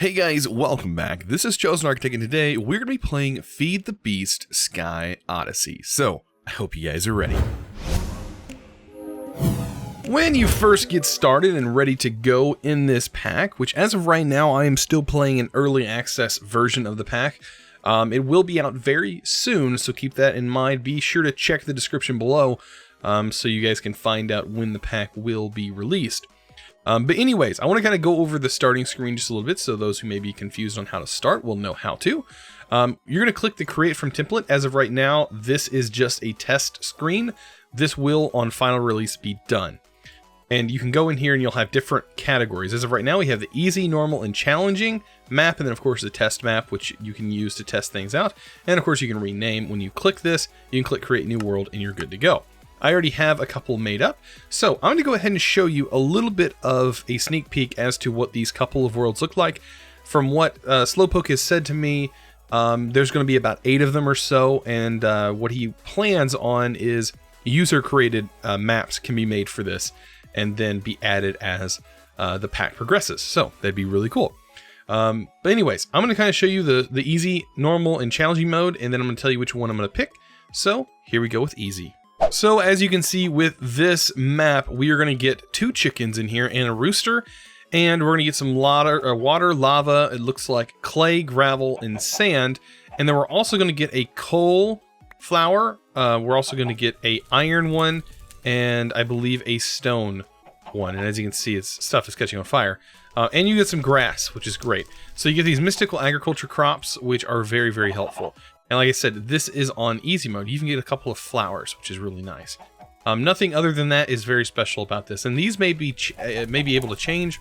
Hey guys, welcome back. This is ChosenArchitect, and today we're going to be playing Feed the Beast Sky Odyssey. So, I hope you guys are ready. When you first get started and ready to go in this pack, which as of right now I am still playing an early access version of the pack, it will be out very soon, so keep that in mind. Be sure to check the description below so you guys can find out when the pack will be released. But anyways, I want to kind of go over the starting screen just a little bit so those who may be confused on how to start will know how to. You're going to click the Create from Template. As of right now, this is just a test screen. This will, on final release, be done. And you can go in here and you'll have different categories. As of right now, we have the Easy, Normal, and Challenging map, and then of course the Test map, which you can use to test things out. And of course you can rename. When you click this, you can click Create New World and you're good to go. I already have a couple made up, so I'm going to go ahead and show you a little bit of a sneak peek as to what these couple of worlds look like. From what Slowpoke has said to me, there's going to be about 8 of them or so, and what he plans on is user-created maps can be made for this, and then be added as the pack progresses, so that'd be really cool. But anyways, I'm going to kind of show you the easy, normal, and challenging mode, and then I'm going to tell you which one I'm going to pick. So here we go with easy. So as you can see with this map, we are going to get 2 chickens in here and a rooster, and we're going to get some water, lava, it looks like clay, gravel, and sand, and then we're also going to get a coal flower, we're also going to get a iron one, and I believe a stone one, and as you can see, stuff is catching on fire. And you get some grass, which is great. So you get these mystical agriculture crops, which are very, very helpful. And like I said, this is on easy mode. You can get a couple of flowers, which is really nice. Nothing other than that is very special about this. And these may be able to change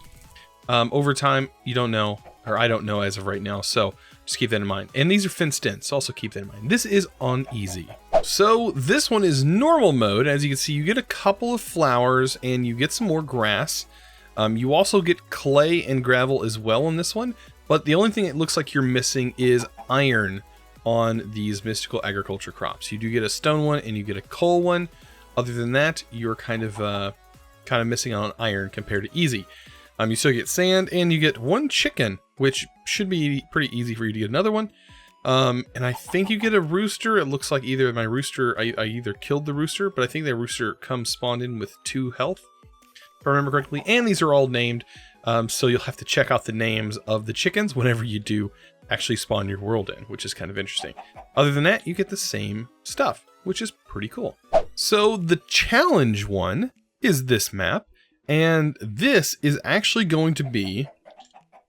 over time. You don't know, or I don't know as of right now. So just keep that in mind. And these are fenced in, so also keep that in mind. This is on easy. So this one is normal mode. As you can see, you get a couple of flowers and you get some more grass. You also get clay and gravel as well in this one. But the only thing it looks like you're missing is iron on these mystical agriculture crops. You do get a stone one and you get a coal one. Other than that, you're kind of missing on iron compared to easy. You still get sand and you get 1 chicken, which should be pretty easy for you to get another one. And I think you get a rooster. It looks like either my rooster, I either killed the rooster, but I think that rooster comes spawned in with 2 health, if I remember correctly. And these are all named, so you'll have to check out the names of the chickens whenever you do actually spawn your world in, which is kind of interesting. Other than that, you get the same stuff, which is pretty cool. So the challenge one is this map, and this is actually going to be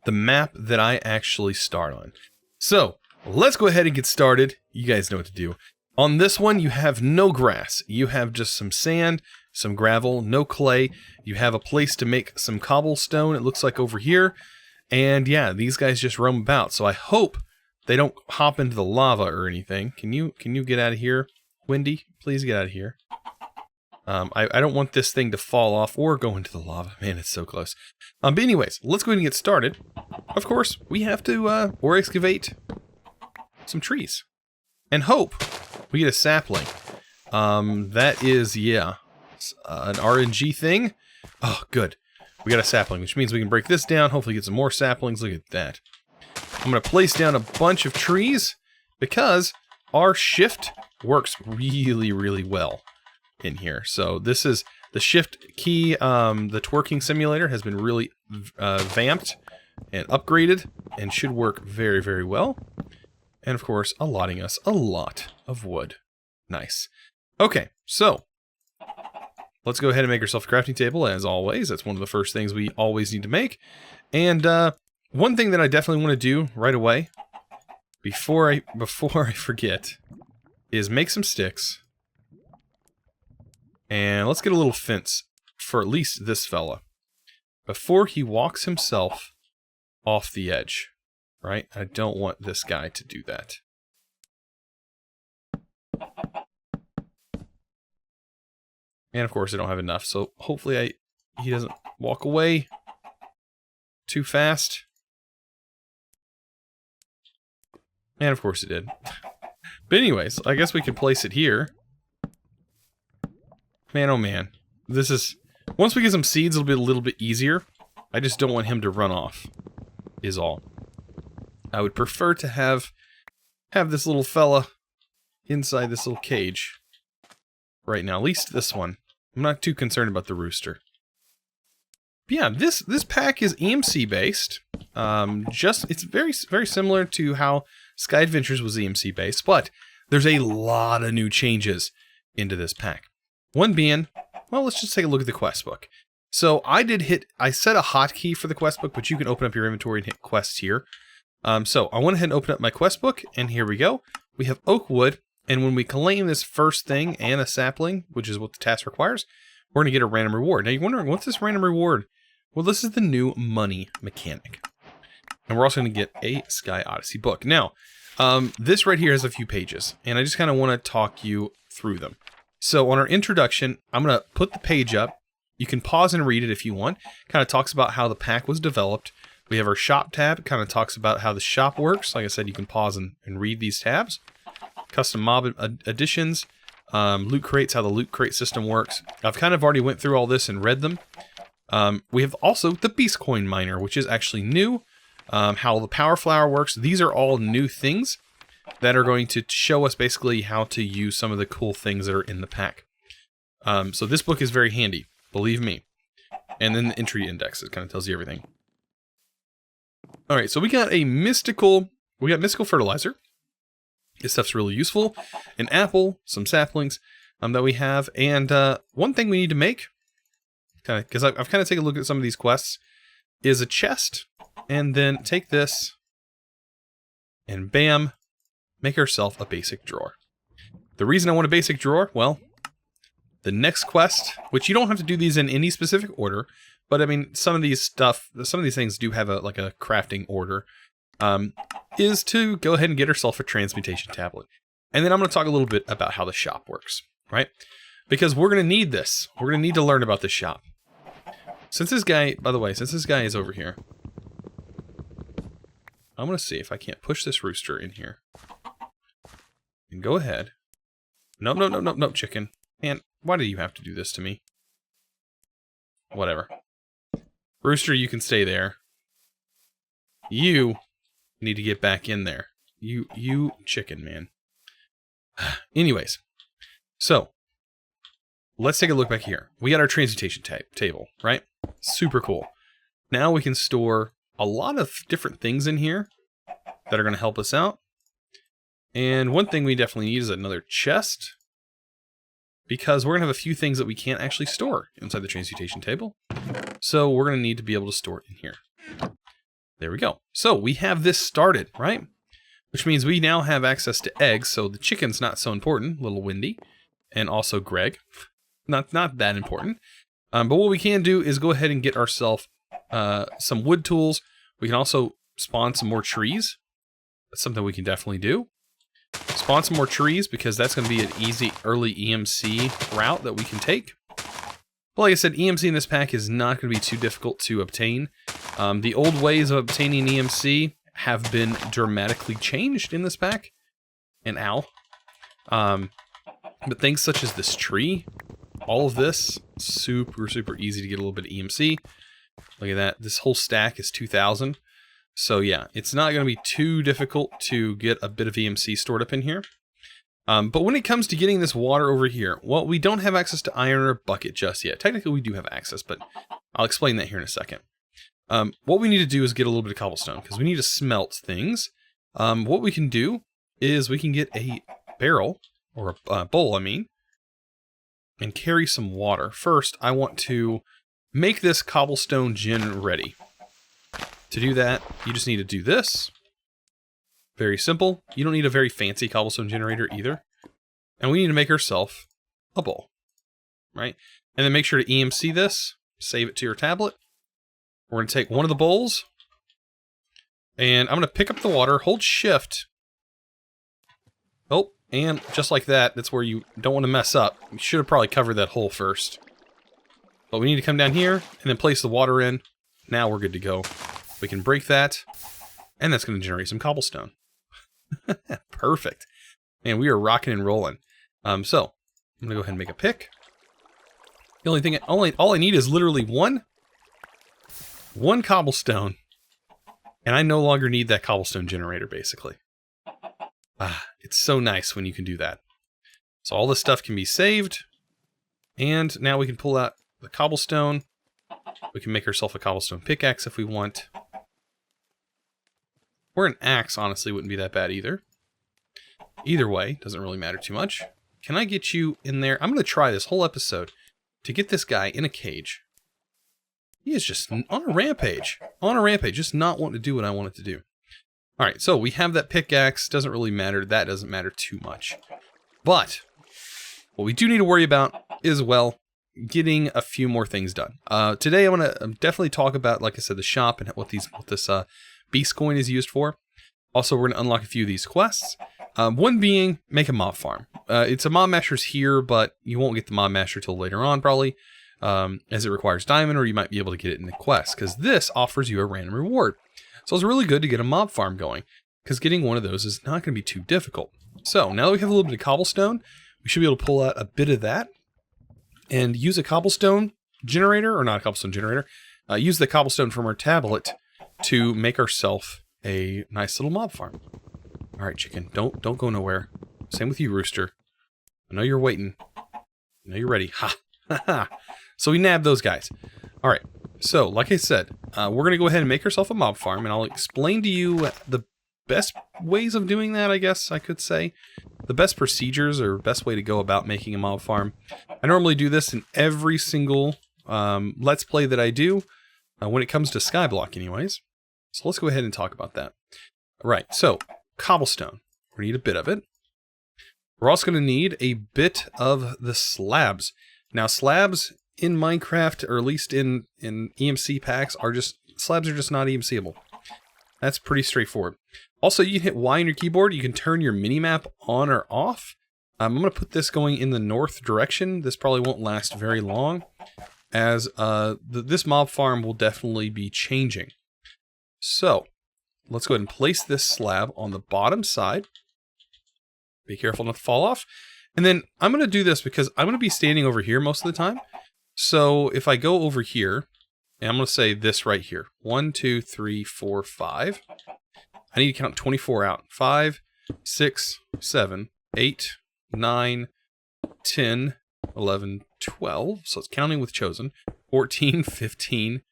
the map that I actually start on. So let's go ahead and get started. You guys know what to do. On this one, you have no grass. You have just some sand, some gravel, no clay. You have a place to make some cobblestone, it looks like over here. And yeah, these guys just roam about, so I hope they don't hop into the lava or anything. Can you get out of here, Wendy? Please get out of here. I don't want this thing to fall off or go into the lava. Man, it's so close. But anyways, let's go ahead and get started. Of course, we have to or excavate some trees and hope we get a sapling. That is, yeah, an RNG thing. Oh, good. We got a sapling, which means we can break this down, hopefully get some more saplings. Look at that. I'm going to place down a bunch of trees because our shift works really, really well in here. So this is the shift key. The twerking simulator has been really vamped and upgraded and should work very, very well. And of course, allotting us a lot of wood. Nice. Okay, so let's go ahead and make ourselves a crafting table, as always. That's one of the first things we always need to make. And one thing that I definitely want to do right away, before I forget, is make some sticks. And let's get a little fence for at least this fella, before he walks himself off the edge, right? I don't want this guy to do that. And of course I don't have enough, so hopefully he doesn't walk away too fast. And of course it did. But anyways, I guess we can place it here. Man, oh man. This is... Once we get some seeds, it'll be a little bit easier. I just don't want him to run off, is all. I would prefer to have this little fella inside this little cage right now. At least this one. I'm not too concerned about the rooster. But yeah, this pack is EMC based. It's very similar to how Sky Adventures was EMC based, but there's a lot of new changes into this pack. One being, well, let's just take a look at the quest book. So I set a hotkey for the quest book, but you can open up your inventory and hit quests here. So I went ahead and opened up my quest book, and here we go. We have oak wood, and when we claim this first thing and a sapling, which is what the task requires, we're going to get a random reward. Now you're wondering, what's this random reward? Well, this is the new money mechanic. And we're also going to get a Sky Odyssey book. Now, this right here has a few pages, and I just kind of want to talk you through them. So on our introduction, I'm going to put the page up. You can pause and read it if you want. Kind of talks about how the pack was developed. We have our shop tab. It kind of talks about how the shop works. Like I said, you can pause and read these tabs. Custom mob additions. Loot crates, how the loot crate system works. I've kind of already went through all this and read them. We have also the Beast Coin Miner, which is actually new. How the Power Flower works. These are all new things that are going to show us basically how to use some of the cool things that are in the pack. So this book is very handy, believe me. And then the entry index, it kind of tells you everything. Alright, so we got mystical fertilizer. This stuff's really useful. An apple, some saplings that we have. And one thing we need to make, because I've kind of taken a look at some of these quests, is a chest. And then take this and bam, make ourselves a basic drawer. The reason I want a basic drawer, well, the next quest, which you don't have to do these in any specific order, but I mean, some of these things do have a crafting order, is to go ahead and get ourselves a Transmutation Tablet. And then I'm going to talk a little bit about how the shop works, right? Because we're going to need this. We're going to need to learn about the shop. Since this guy, by the way, is over here, I'm going to see if I can't push this rooster in here. And go ahead. No, chicken. Man, why do you have to do this to me? Whatever. Rooster, you can stay there. You need to get back in there. You chicken, man. Anyways. So, let's take a look back here. We got our transmutation table, right? Super cool. Now we can store a lot of different things in here that are going to help us out. And one thing we definitely need is another chest, because we're going to have a few things that we can't actually store inside the transmutation table. So we're going to need to be able to store it in here. There we go. So we have this started, right? Which means we now have access to eggs, so the chicken's not so important, little Windy, and also Greg. Not that important. But what we can do is go ahead and get ourselves some wood tools. We can also spawn some more trees. That's something we can definitely do. Spawn some more trees, because that's going to be an easy early EMC route that we can take. But like I said, EMC in this pack is not going to be too difficult to obtain. The old ways of obtaining EMC have been dramatically changed in this pack. And ow. But things such as this tree, all of this, super easy to get a little bit of EMC. Look at that. This whole stack is 2,000. So yeah, it's not going to be too difficult to get a bit of EMC stored up in here. But when it comes to getting this water over here, well, we don't have access to iron or bucket just yet. Technically, we do have access, but I'll explain that here in a second. What we need to do is get a little bit of cobblestone, because we need to smelt things. What we can do is we can get a barrel, or a bowl, I mean, and carry some water. First, I want to make this cobblestone gin ready. To do that, you just need to do this. Very simple. You don't need a very fancy cobblestone generator either. And we need to make ourselves a bowl, right? And then make sure to EMC this, save it to your tablet. We're going to take one of the bowls, and I'm going to pick up the water, hold shift. Oh, and just like that, that's where you don't want to mess up. You should have probably covered that hole first. But we need to come down here and then place the water in. Now we're good to go. We can break that, and that's going to generate some cobblestone. Perfect. And we are rocking and rolling. So, I'm going to go ahead and make a pick. The only thing, all I need is literally one cobblestone. And I no longer need that cobblestone generator, basically. It's so nice when you can do that. So all this stuff can be saved. And now we can pull out the cobblestone. We can make ourselves a cobblestone pickaxe if we want. Or an axe, honestly, wouldn't be that bad either. Either way, doesn't really matter too much. Can I get you in there? I'm going to try this whole episode to get this guy in a cage. He is just on a rampage. On a rampage, just not wanting to do what I want it to do. Alright, so we have that pickaxe. Doesn't really matter. That doesn't matter too much. But what we do need to worry about is, well, getting a few more things done. Today I'm going to definitely talk about, like I said, the shop and what this beast coin is used for. Also, we're going to unlock a few of these quests. One being, make a mob farm. It's a mob master's here, but you won't get the mob master till later on, probably, as it requires diamond, or you might be able to get it in the quest, because this offers you a random reward. So it's really good to get a mob farm going, because getting one of those is not going to be too difficult. So now that we have a little bit of cobblestone, we should be able to pull out a bit of that and use a cobblestone generator, or not a cobblestone generator, use the cobblestone from our tablet to make ourselves a nice little mob farm. All right, chicken, don't go nowhere. Same with you, rooster. I know you're waiting. I know you're ready. Ha! Ha ha! So we nabbed those guys. All right, so like I said, we're going to go ahead and make ourselves a mob farm, and I'll explain to you the best ways of doing that, I guess I could say. The best procedures or best way to go about making a mob farm. I normally do this in every single Let's Play that I do, when it comes to Skyblock anyways. So let's go ahead and talk about that. All right, so cobblestone. We need a bit of it. We're also going to need a bit of the slabs. Now, slabs in Minecraft, or at least in EMC packs, slabs are just not EMCable. That's pretty straightforward. Also, you can hit Y on your keyboard. You can turn your minimap on or off. I'm going to put this going in the north direction. This probably won't last very long, as this mob farm will definitely be changing. So, let's go ahead and place this slab on the bottom side. Be careful not to fall off. And then I'm going to do this because I'm going to be standing over here most of the time. So if I go over here, and I'm going to say this right here. 1, 2, 3, 4, 5. I need to count 24 out. 5, 6, 7, 8, 9, 10, 11, 12. So it's counting with Chosen. 14, 15,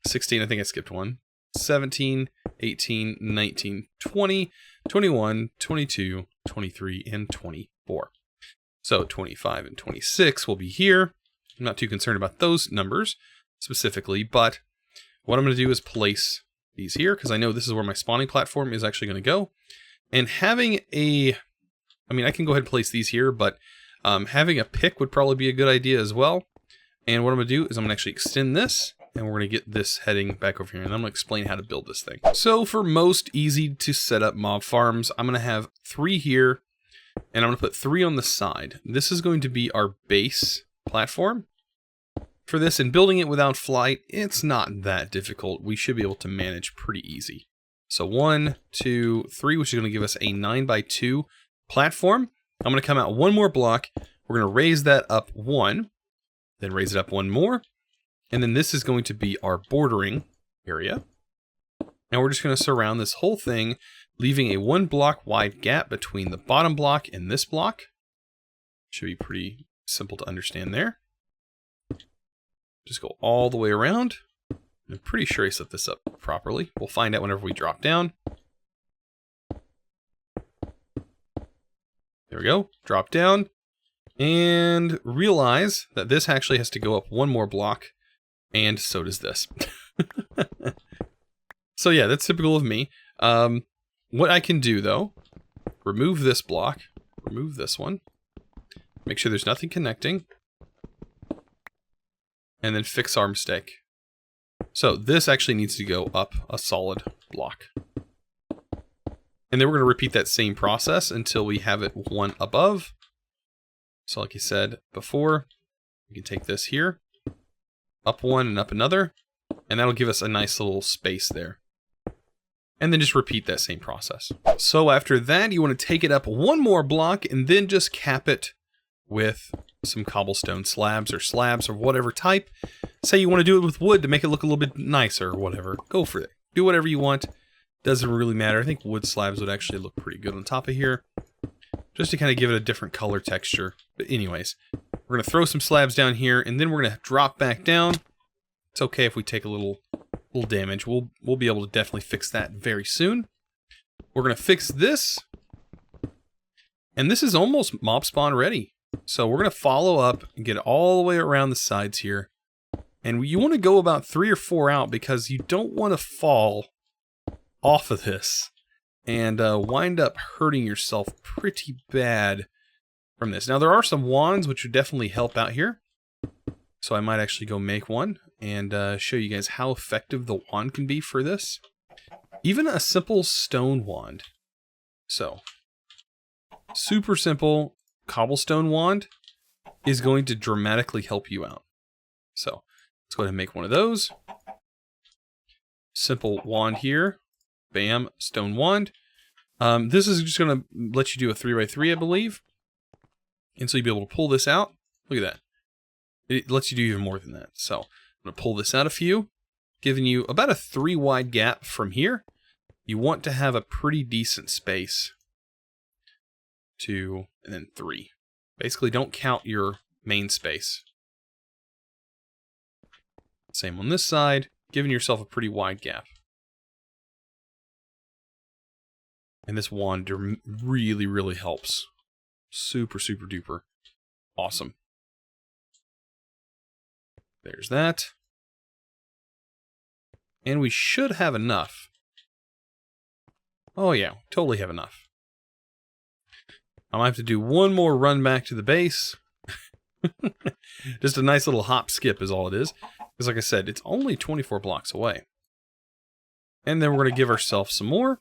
16. I think I skipped one. 17, 18, 19, 20, 21, 22, 23, and 24. So 25 and 26 will be here. I'm not too concerned about those numbers specifically, but what I'm going to do is place these here, because I know this is where my spawning platform is actually going to go. And having I can go ahead and place these here, but having a pick would probably be a good idea as well. And what I'm going to do is I'm going to actually extend this, and we're going to get this heading back over here, and I'm going to explain how to build this thing. So for most easy to set up mob farms, I'm going to have 3 here, and I'm going to put 3 on the side. This is going to be our base platform. For this, and building it without flight, it's not that difficult. We should be able to manage pretty easy. So 1, 2, 3, which is going to give us a 9x2 platform. I'm going to come out 1 more block. We're going to raise that up 1, then raise it up 1 more. And then this is going to be our bordering area. And we're just going to surround this whole thing, leaving a 1 block wide gap between the bottom block and this block. Should be pretty simple to understand there. Just go all the way around. I'm pretty sure I set this up properly. We'll find out whenever we drop down. There we go. Drop down. And realize that this actually has to go up 1 more block. And so does this. So yeah, that's typical of me. What I can do though, remove this block. Remove this one. Make sure there's nothing connecting. And then fix our mistake. So this actually needs to go up a solid block. And then we're going to repeat that same process until we have it 1 above. So like I said before, we can take this here, up 1 and up another, and that'll give us a nice little space there. And then just repeat that same process. So after that, you want to take it up 1 more block and then just cap it with some cobblestone slabs or whatever type. Say you want to do it with wood to make it look a little bit nicer or whatever. Go for it. Do whatever you want. Doesn't really matter. I think wood slabs would actually look pretty good on top of here, just to kind of give it a different color texture. But anyways, we're going to throw some slabs down here, and then we're going to drop back down. It's okay if we take a little damage. We'll be able to definitely fix that very soon. We're going to fix this, and this is almost mob spawn ready. So we're going to follow up and get all the way around the sides here. And you want to go about 3 or 4 out, because you don't want to fall off of this and wind up hurting yourself pretty bad from this. Now, there are some wands which would definitely help out here. So I might actually go make one and show you guys how effective the wand can be for this. Even a simple stone wand. So, super simple cobblestone wand is going to dramatically help you out. So, let's go ahead and make one of those. Simple wand here. Bam, stone wand. This is just going to let you do a 3x3, I believe. And so you'll be able to pull this out. Look at that. It lets you do even more than that. So I'm going to pull this out a few, giving you about a 3 wide gap from here. You want to have a pretty decent space. 2, and then 3. Basically, don't count your main space. Same on this side, giving yourself a pretty wide gap. And this wand really, really helps. Super, super duper. Awesome. There's that. And we should have enough. Oh yeah, totally have enough. I might have to do one more run back to the base. Just a nice little hop skip is all it is. Because like I said, it's only 24 blocks away. And then we're going to give ourselves some more.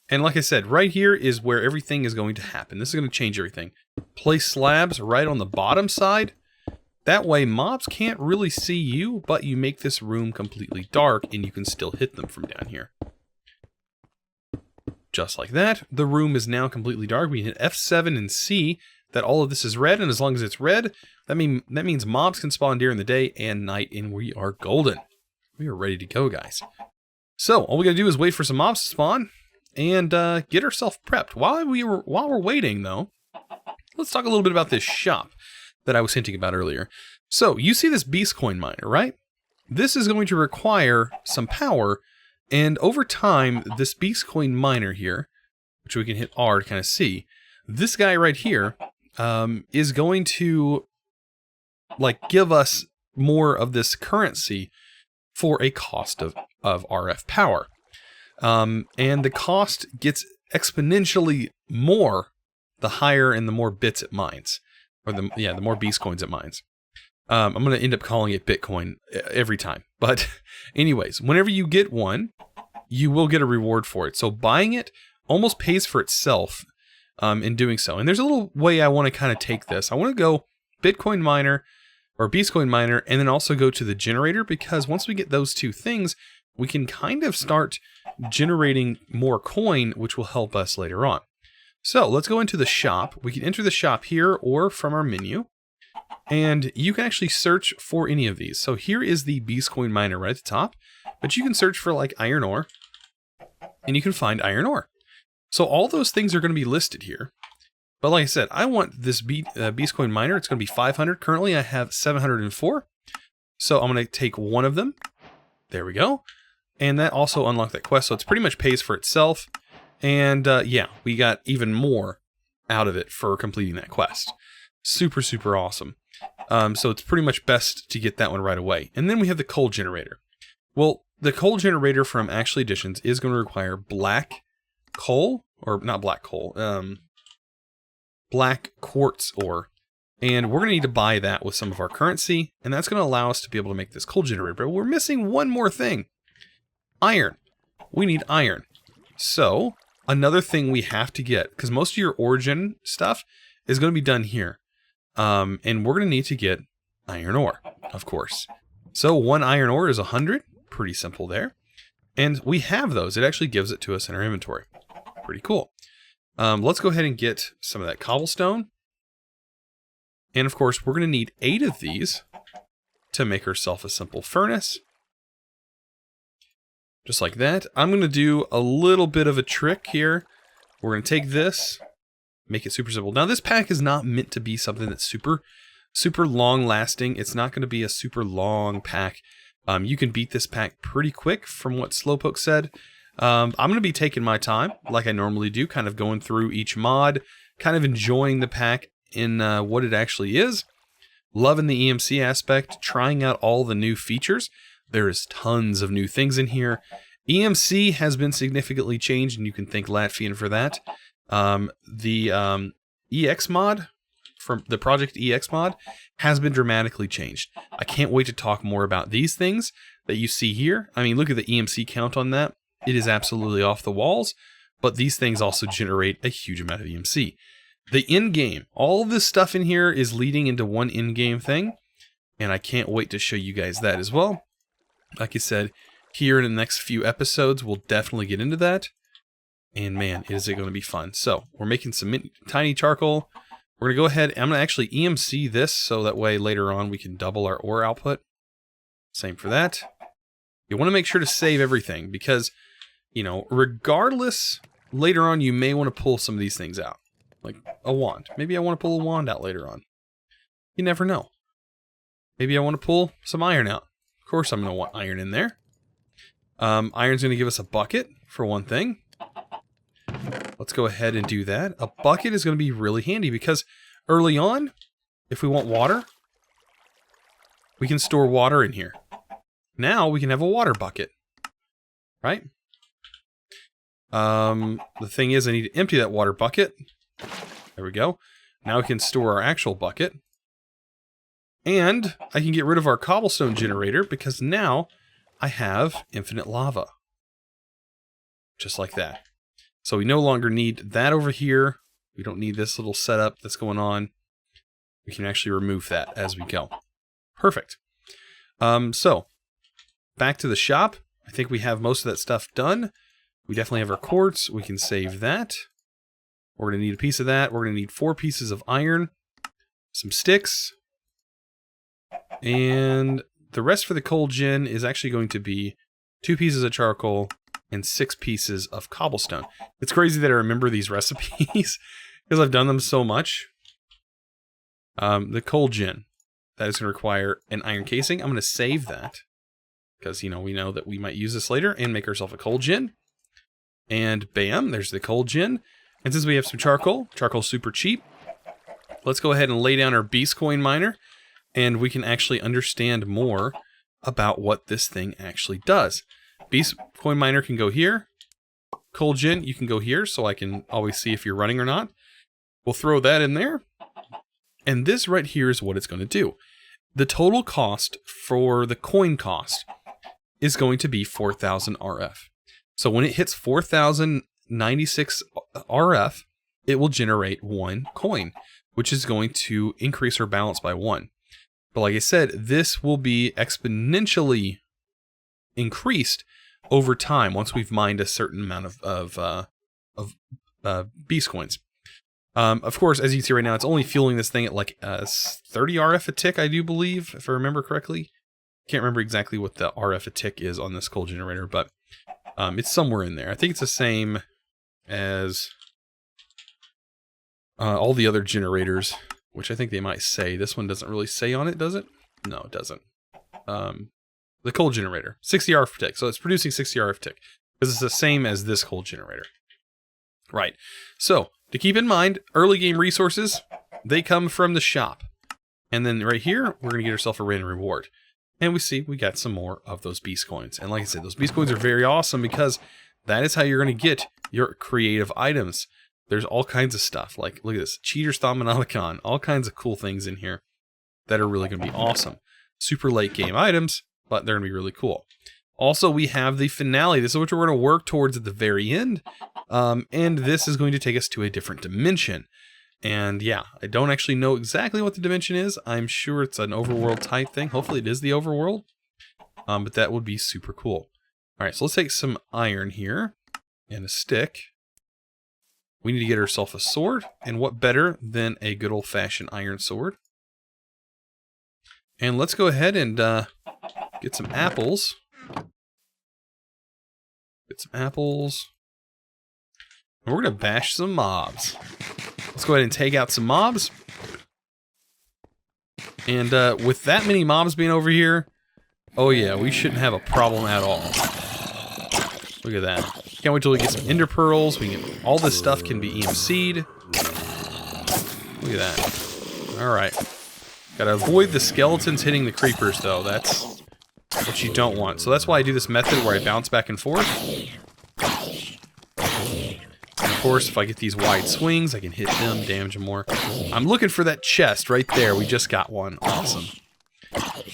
And like I said, right here is where everything is going to happen. This is going to change everything. Place slabs right on the bottom side. That way mobs can't really see you, but you make this room completely dark and you can still hit them from down here. Just like that, the room is now completely dark. We hit F7 and C, that all of this is red, and as long as it's red, that means mobs can spawn during the day and night, and we are golden. We are ready to go, guys. So, all we gotta do is wait for some mobs to spawn, and get ourselves prepped. While we're waiting, though, let's talk a little bit about this shop that I was hinting about earlier. So, you see this Beast Coin miner, right? This is going to require some power, and over time, this Beast Coin miner here, which we can hit R to kind of see, this guy right here is going to give us more of this currency for a cost of RF power. And the cost gets exponentially more the higher and the more bits it mines. Or the more Beast Coins it mines. I'm going to end up calling it Bitcoin every time. But anyways, whenever you get one, you will get a reward for it. So buying it almost pays for itself in doing so. And there's a little way I want to kind of take this. I want to go Bitcoin miner or Beast Coin miner and then also go to the generator, because once we get those two things, we can kind of start generating more coin, which will help us later on. So let's go into the shop. We can enter the shop here or from our menu. And you can actually search for any of these. So here is the Beast Coin miner right at the top. But you can search for like iron ore. And you can find iron ore. So all those things are going to be listed here. But like I said, I want this Beast Coin miner. It's going to be 500. Currently I have 704. So I'm going to take one of them. There we go. And that also unlocked that quest. So it's pretty much pays for itself. And yeah, we got even more out of it for completing that quest. Super, super awesome. So it's pretty much best to get that one right away. And then we have the coal generator. Well, the coal generator from Actual Editions is going to require black coal, or not black coal, black quartz ore. And we're going to need to buy that with some of our currency. And that's going to allow us to be able to make this coal generator. But we're missing one more thing. Iron. We need iron. So another thing we have to get, because most of your origin stuff is going to be done here. And we're going to need to get iron ore, of course. So one iron ore is 100. Pretty simple there. And we have those. It actually gives it to us in our inventory. Pretty cool. Let's go ahead and get some of that cobblestone. And of course, we're going to need 8 of these to make ourselves a simple furnace. Just like that. I'm going to do a little bit of a trick here. We're going to take this, make it super simple. Now, this pack is not meant to be something that's super long lasting. It's not going to be a super long pack. You can beat this pack pretty quick from what Slowpoke said. I'm going to be taking my time, like I normally do, kind of going through each mod, kind of enjoying the pack in what it actually is. Loving the EMC aspect, trying out all the new features. There is tons of new things in here. EMC has been significantly changed, and you can thank Latvian for that. The EX mod, from the Project EX mod, has been dramatically changed. I can't wait to talk more about these things that you see here. I mean, look at the EMC count on that. It is absolutely off the walls, but these things also generate a huge amount of EMC. The in-game, all of this stuff in here is leading into one in-game thing, and I can't wait to show you guys that as well. Like I said, here in the next few episodes, we'll definitely get into that, and man, is it going to be fun. So, we're making some tiny charcoal. We're going to go ahead, I'm going to actually EMC this, so that way later on we can double our ore output. Same for that. You want to make sure to save everything, because, you know, regardless, later on you may want to pull some of these things out. Like a wand. Maybe I want to pull a wand out later on. You never know. Maybe I want to pull some iron out. Of course I'm going to want iron in there. Iron's going to give us a bucket, for one thing. Let's go ahead and do that. A bucket is going to be really handy because early on, if we want water, we can store water in here. Now we can have a water bucket. Right? The thing is, I need to empty that water bucket. There we go. Now we can store our actual bucket. And I can get rid of our cobblestone generator because now I have infinite lava. Just like that. So we no longer need that over here. We don't need this little setup that's going on. We can actually remove that as we go. Perfect. So, back to the shop. I think we have most of that stuff done. We definitely have our quartz. We can save that. We're going to need a piece of that. We're going to need 4 pieces of iron, some sticks, and the rest for the coal gen is actually going to be 2 pieces of charcoal and 6 pieces of cobblestone. It's crazy that I remember these recipes because I've done them so much. The coal gen, that is going to require an iron casing. I'm going to save that because, you know, we know that we might use this later and make ourselves a coal gen. And bam, there's the coal gen. And since we have some charcoal, charcoal's super cheap, let's go ahead and lay down our beast coin miner, and we can actually understand more about what this thing actually does. Beast coin miner can go here. Coal gen, you can go here, so I can always see if you're running or not. We'll throw that in there. And this right here is what it's going to do. The total cost for the coin cost is going to be 4,000 RF. So when it hits 4,096 RF, it will generate 1 coin, which is going to increase our balance by 1. But like I said, this will be exponentially increased over time once we've mined a certain amount of beast coins. Of course, as you can see right now, it's only fueling this thing at like 30 RF a tick, I do believe, if I remember correctly. Can't remember exactly what the RF a tick is on this coal generator, but it's somewhere in there. I think it's the same as all the other generators, which I think they might say. This one doesn't really say on it, does it? No, it doesn't. The coal generator, 60 RF per tick. So it's producing 60 RF tick because it's the same as this coal generator. Right. So to keep in mind, early game resources, they come from the shop. And then right here, we're going to get ourselves a random reward. And we see we got some more of those beast coins. And like I said, those beast coins are very awesome because that is how you're going to get your creative items. There's all kinds of stuff. Like, look at this. Cheater's Thaumanomicon. All kinds of cool things in here that are really going to be awesome. Super late game items, but they're going to be really cool. Also, we have the finale. This is what we're going to work towards at the very end. And this is going to take us to a different dimension. And yeah, I don't actually know exactly what the dimension is. I'm sure it's an overworld type thing. Hopefully it is the overworld. But that would be super cool. All right, so let's take some iron here and a stick. We need to get ourselves a sword. And what better than a good old-fashioned iron sword? And let's go ahead and get some apples. Get some apples. And we're going to bash some mobs. Let's go ahead and take out some mobs. And with that many mobs being over here, oh yeah, we shouldn't have a problem at all. Look at that. Can't wait till we get some ender pearls. We can, all this stuff can be EMC'd. Look at that. Alright. Gotta avoid the skeletons hitting the creepers, though. That's what you don't want. So that's why I do this method where I bounce back and forth. And of course, if I get these wide swings, I can hit them, damage them more. I'm looking for that chest right there. We just got one. Awesome.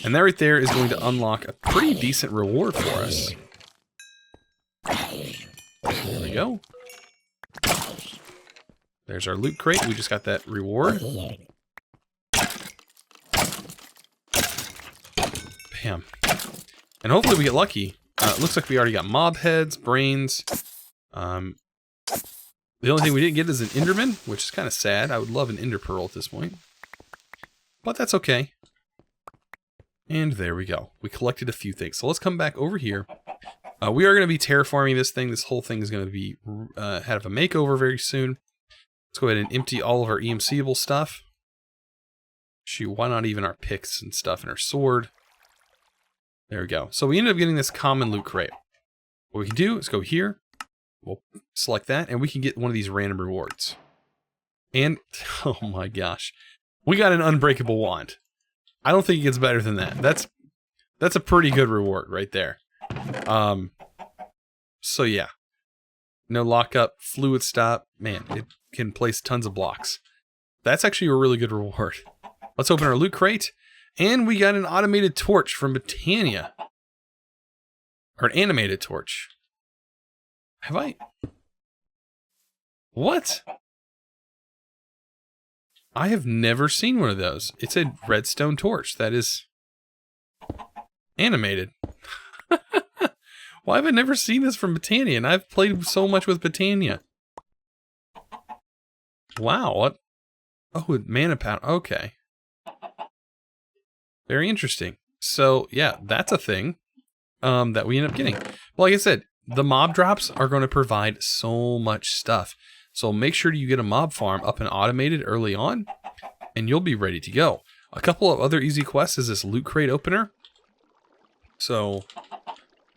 And that right there is going to unlock a pretty decent reward for us. There we go. There's our loot crate. We just got that reward. Bam. And hopefully we get lucky. It looks like we already got mob heads, brains. The only thing we didn't get is an enderman, which is kind of sad. I would love an ender pearl at this point. But that's okay. And there we go. We collected a few things. So let's come back over here. We are going to be terraforming this thing. This whole thing is going to be have a makeover very soon. Let's go ahead and empty all of our EMCable stuff. Shoot, why not even our picks and stuff and our sword? There we go. So we ended up getting this common loot crate. What we can do is go here. We'll select that, and we can get one of these random rewards. And, oh my gosh. We got an unbreakable wand. I don't think it gets better than that. That's a pretty good reward right there. So yeah. No lockup, fluid stop. Man, it can place tons of blocks. That's actually a really good reward. Let's open our loot crate. And we got an automated torch from Britannia. Or an animated torch. Have I? What? I have never seen one of those. It's a redstone torch that is animated. Why have I never seen this from Britannia? And I've played so much with Britannia. Wow, what? Oh, mana powder. Okay. Very interesting. So, yeah, that's a thing that we end up getting. Well, like I said, the mob drops are going to provide so much stuff. So make sure you get a mob farm up and automated early on, and you'll be ready to go. A couple of other easy quests is this loot crate opener. So,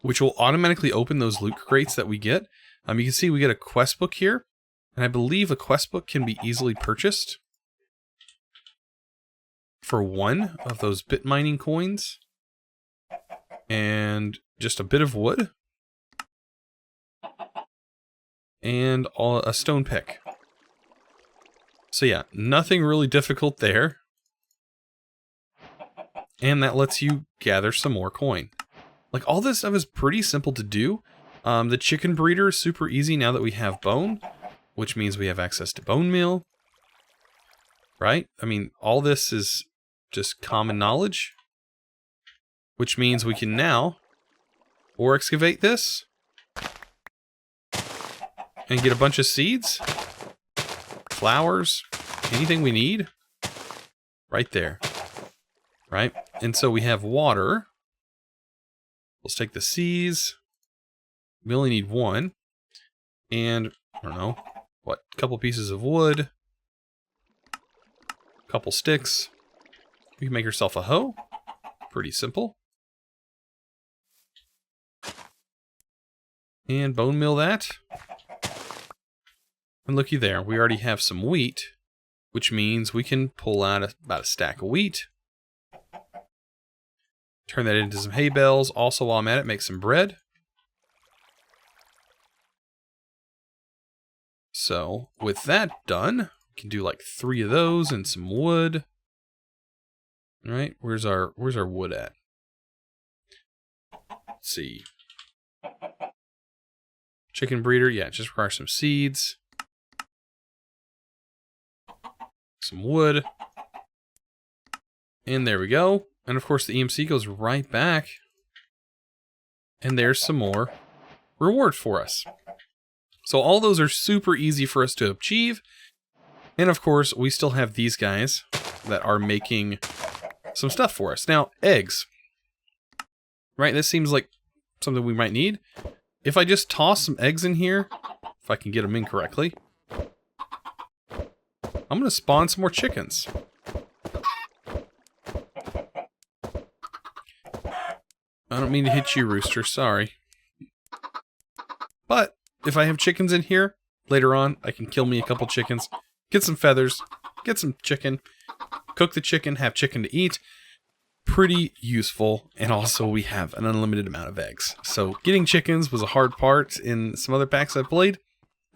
which will automatically open those loot crates that we get. You can see we get a quest book here, and I believe a quest book can be easily purchased for one of those bit mining coins, and just a bit of wood, and a stone pick. So yeah, nothing really difficult there. And that lets you gather some more coin. Like, all this stuff is pretty simple to do. The chicken breeder is super easy now that we have bone, which means we have access to bone meal. Right? I mean, all this is just common knowledge, which means we can now ore excavate this and get a bunch of seeds, flowers, anything we need right there. Right? And so we have water. Let's take the seeds. We only need one. And, I don't know, what? A couple pieces of wood. A couple sticks. We can make ourselves a hoe. Pretty simple. And bone meal that. And looky there, we already have some wheat, which means we can pull out about a stack of wheat. Turn that into some hay bales. Also, while I'm at it, make some bread. So, with that done, we can do like 3 of those and some wood. All right, where's our wood at? Let's see. Chicken breeder, yeah, just requires some seeds. Some wood. And there we go. And of course the EMC goes right back. And there's some more reward for us. So all those are super easy for us to achieve. And of course we still have these guys that are making some stuff for us. Now, eggs. Right, this seems like something we might need. if I just toss some eggs in here, if I can get them in correctly, I'm going to spawn some more chickens. I don't mean to hit you, Rooster, sorry. But if I have chickens in here, later on, I can kill me a couple chickens, get some feathers, get some chicken, cook the chicken, have chicken to eat. Pretty useful, and also we have an unlimited amount of eggs. So getting chickens was a hard part in some other packs I've played.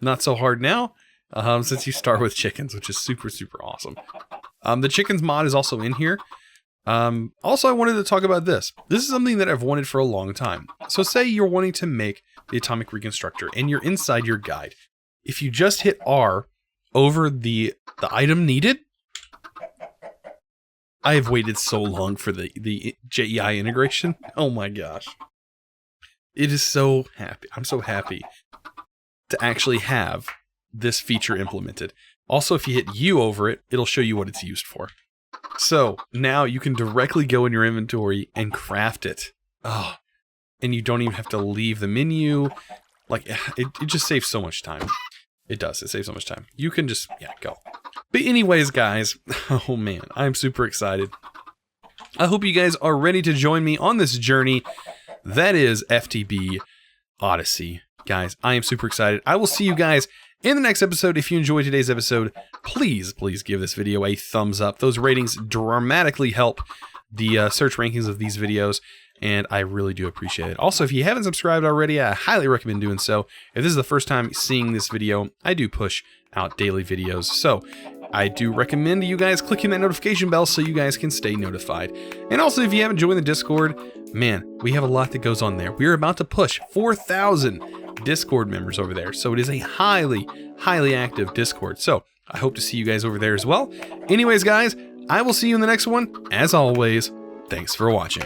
Not so hard now, since you start with chickens, which is super, super awesome. The chickens mod is also in here. Also, I wanted to talk about this. This is something that I've wanted for a long time. So say you're wanting to make the Atomic Reconstructor, and you're inside your guide. If you just hit R over the item needed, I have waited so long for the JEI integration. Oh my gosh. It is so happy. I'm so happy to actually have this feature implemented. Also, if you hit U over it, it'll show you what it's used for. So now you can directly go in your inventory and craft it. Oh, and you don't even have to leave the menu. Like, it just saves so much time. It does. It saves so much time. You can just, yeah, go. But anyways, guys, oh man, I'm super excited. I hope you guys are ready to join me on this journey. That is FTB Odyssey. Guys, I am super excited. I will see you guys in the next episode. If you enjoyed today's episode, please give this video a thumbs up. Those ratings dramatically help the search rankings of these videos, and I really do appreciate it. Also, if you haven't subscribed already, I highly recommend doing so. If this is the first time seeing this video, I do push out daily videos, so I do recommend you guys clicking that notification bell so you guys can stay notified. And also, if you haven't joined the Discord, man, we have a lot that goes on there. We are about to push 4,000 Discord members over there, so it is a highly, highly active Discord. So I hope to see you guys over there as well. Anyways, guys, I will see you in the next one. As always, thanks for watching.